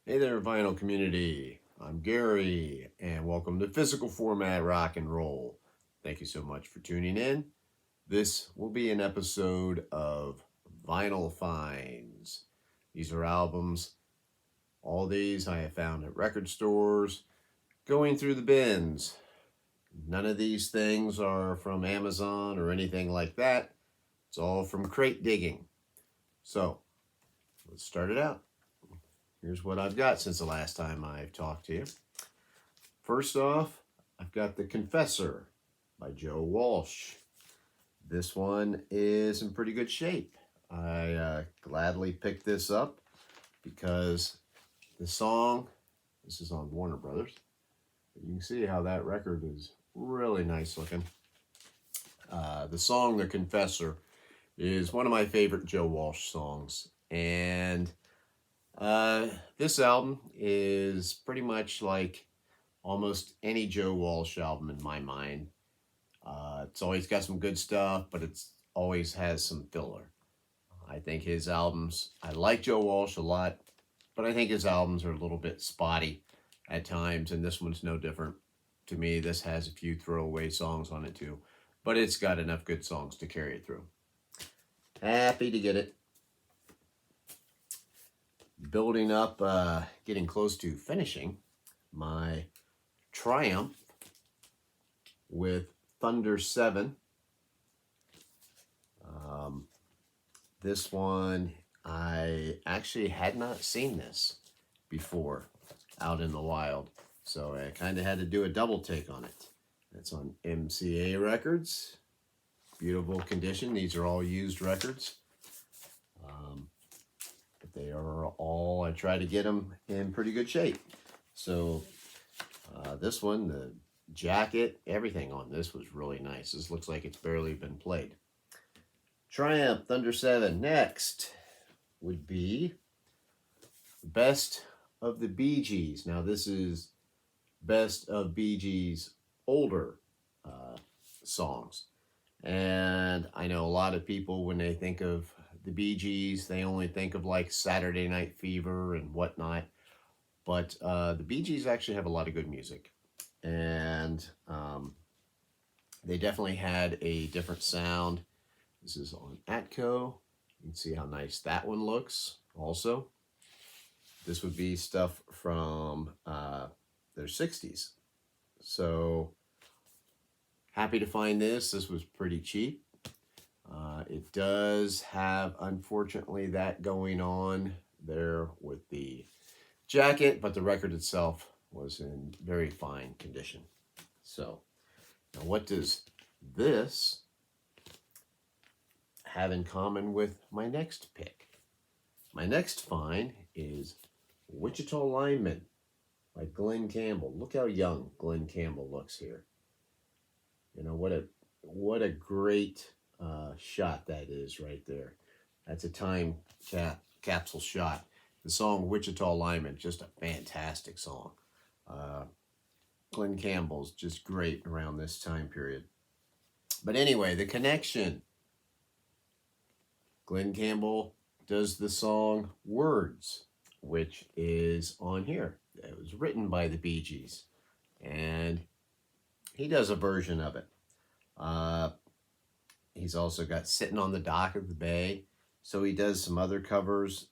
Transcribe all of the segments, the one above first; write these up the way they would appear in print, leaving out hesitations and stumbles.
Hey there, vinyl community. I'm Gary, and welcome to Physical Format Rock and Roll. Thank you so much for tuning in. This will be an episode of Vinyl Finds. These are albums. All these I have found at record stores, going through the bins. None of these things are from Amazon or anything like that. It's all from crate digging. So, let's start it out. Here's what I've got since the last time I've talked to you. First off, I've got The Confessor by Joe Walsh. This one is in pretty good shape. I gladly picked this up because the song, this is on Warner Brothers. You can see how that record is really nice looking. The song The Confessor is one of my favorite Joe Walsh songs. And this album is pretty much like almost any Joe Walsh album in my mind. It's always got some good stuff, but it's always has some filler. I think his albums, I like Joe Walsh a lot, but I think his albums are a little bit spotty at times, and this one's no different. To me, this has a few throwaway songs on it too, but it's got enough good songs to carry it through. Happy to get it. Building up, getting close to finishing my Triumph with Thunder 7. This one, I actually had not seen this before out in the wild, so I kind of had to do a double take on it. It's on MCA Records. Beautiful condition. These are all used records. But they are all, I try to get them in pretty good shape. So this one, the jacket, everything on this was really nice. This looks like it's barely been played. Triumph Thunder 7. Next would be Best of the Bee Gees. Now this is Best of Bee Gees older songs. And I know a lot of people, when they think of the Bee Gees, they only think of like Saturday Night Fever and whatnot. But the Bee Gees actually have a lot of good music. And they definitely had a different sound. This is on Atco. You can see how nice that one looks also. This would be stuff from their 60s. So happy to find this. This was pretty cheap. It does have, unfortunately, that going on there with the jacket, but the record itself was in very fine condition. So, now what does this have in common with my next pick? My next find is Wichita Lineman by Glenn Campbell. Look how young Glenn Campbell looks here. You know, what a great shot that is right there. That's a time capsule shot. The song Wichita Lineman, just a fantastic song. Glenn Campbell's just great around this time period. But anyway, the connection. Glenn Campbell does the song Words, which is on here. It was written by the Bee Gees, and he does a version of it. He's also got Sitting on the Dock of the Bay, so he does some other covers.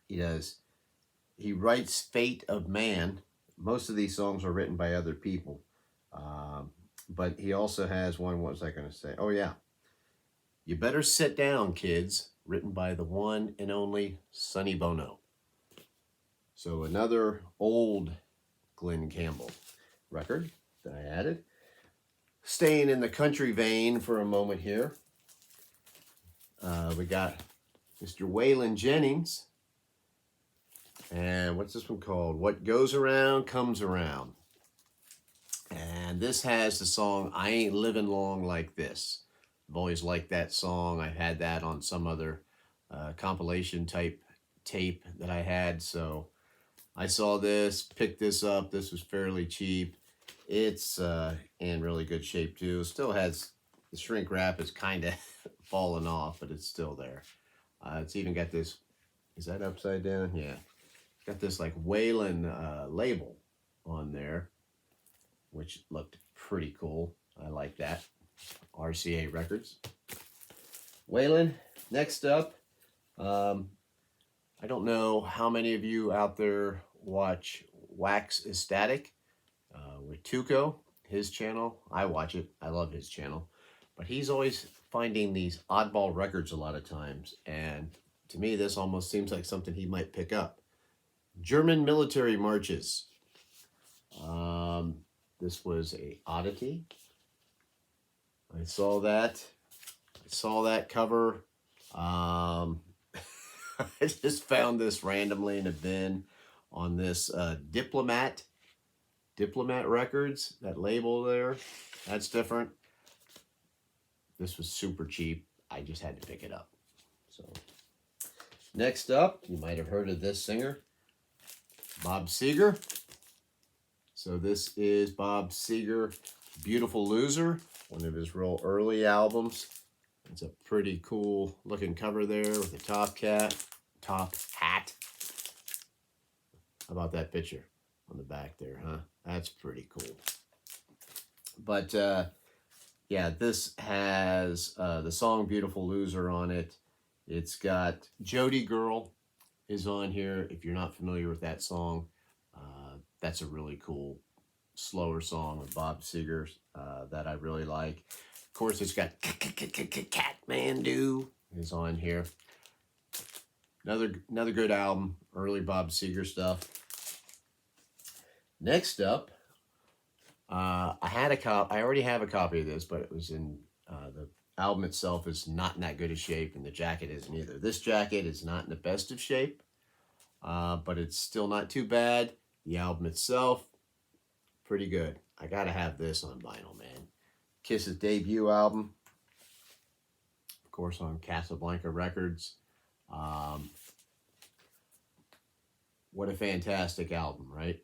He writes Fate of Man. Most of these songs are written by other people, but he also has one, what was I going to say? Oh yeah, You Better Sit Down, Kids, written by the one and only Sonny Bono. So another old Glenn Campbell record that I added. Staying in the country vein for a moment here, we got Mr. Waylon Jennings. And what's this one called? What Goes Around Comes Around. And this has the song I Ain't Living Long Like This. I've always liked that song. I had that on some other compilation type tape that I had. So I saw this, picked this up. This was fairly cheap. It's in really good shape too. Still has, the shrink wrap is kind of fallen off, but it's still there. It's even got this Is that upside down? Yeah. Got this like Waylon label on there, which looked pretty cool. I like that. RCA Records. Waylon, next up. I don't know how many of you out there watch Wax is Static with Tuco, his channel. I watch it. I love his channel. But he's always finding these oddball records a lot of times. And to me, this almost seems like something he might pick up. German military marches. This was a oddity. I saw that. I saw that cover. I just found this randomly in a bin on this Diplomat Records. That label there, that's different. This was super cheap. I just had to pick it up. So next up, you might have heard of this singer, Bob Seger. So this is Bob Seger, Beautiful Loser, one of his real early albums. It's a pretty cool looking cover there with a top hat. How about that picture on the back there, huh? That's pretty cool. But yeah, this has the song Beautiful Loser on it. It's got Jody Girl is on here. If you're not familiar with that song, that's a really cool, slower song of Bob Seger that I really like. Of course, it's got Catmandu is on here. Another good album, early Bob Seger stuff. Next up, I already have a copy of this, but it was in the album itself is not in that good of shape, and the jacket isn't either. This jacket is not in the best of shape, but it's still not too bad. The album itself, pretty good. I gotta have this on vinyl, man. Kiss's debut album, of course, on Casablanca Records. What a fantastic album, right?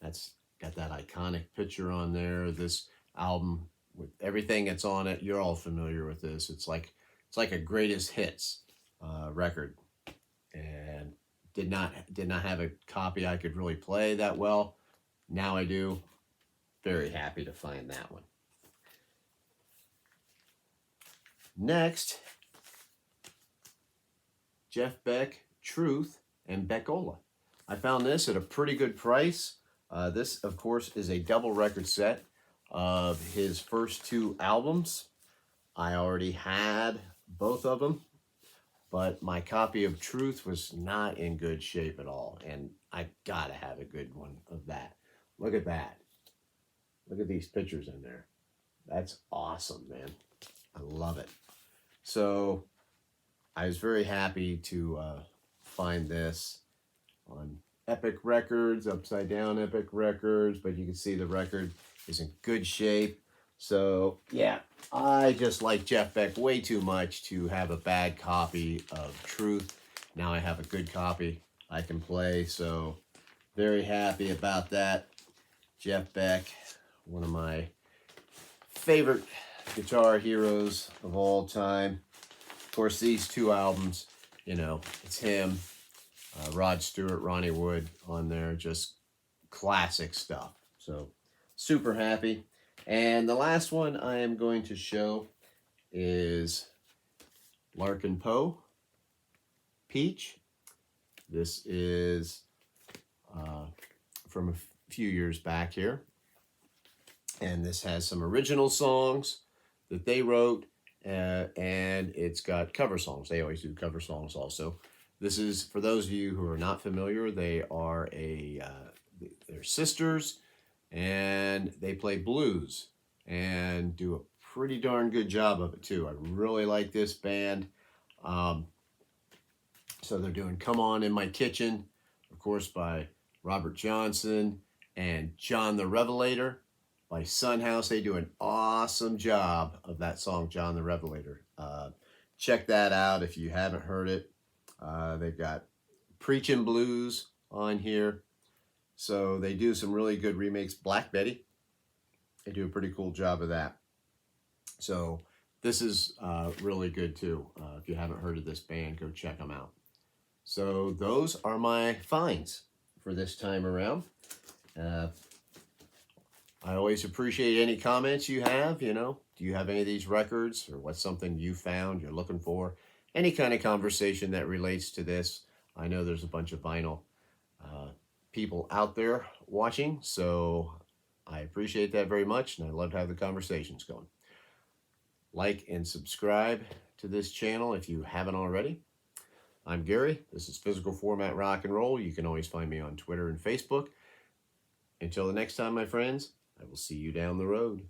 That's got that iconic picture on there. This album with everything that's on it, you're all familiar with this. It's like a greatest hits record, and did not have a copy I could really play that well. Now I do. Very happy to find that one. Next, Jeff Beck, Truth, and Beckola. I found this at a pretty good price. This, of course, is a double record set of his first two albums. I already had both of them, but my copy of Truth was not in good shape at all, and I gotta have a good one of that. Look at that. Look at these pictures in there. That's awesome, man. I love it. So I was very happy to find this on Epic Records, Upside Down Epic Records, but you can see the record is in good shape. So yeah, I just like Jeff Beck way too much to have a bad copy of Truth. Now I have a good copy I can play, so very happy about that. Jeff Beck, one of my favorite guitar heroes of all time. Of course, these two albums, you know, it's him, Rod Stewart, Ronnie Wood on there, just classic stuff. So super happy. And the last one I am going to show is Larkin Poe Peach. This is from a few years back here. And this has some original songs that they wrote, and it's got cover songs. They always do cover songs also. This is, for those of you who are not familiar, they are they're sisters, and they play blues and do a pretty darn good job of it too. I really like this band. So they're doing Come On in My Kitchen, of course, by Robert Johnson, and John the Revelator by Son House. They do an awesome job of that song, John the Revelator. Check that out if you haven't heard it. They've got Preachin' Blues on here. So they do some really good remakes. Black Betty, they do a pretty cool job of that. So this is really good too. If you haven't heard of this band, go check them out. So those are my finds for this time around. I always appreciate any comments you have. Do you have any of these records, or what's something you found you're looking for? Any kind of conversation that relates to this. I know there's a bunch of vinyl people out there watching, so I appreciate that very much, and I love to have the conversations going. Like and subscribe to this channel if you haven't already. I'm Gary. This is Physical Format Rock and Roll. You can always find me on Twitter and Facebook. Until the next time, my friends, I will see you down the road.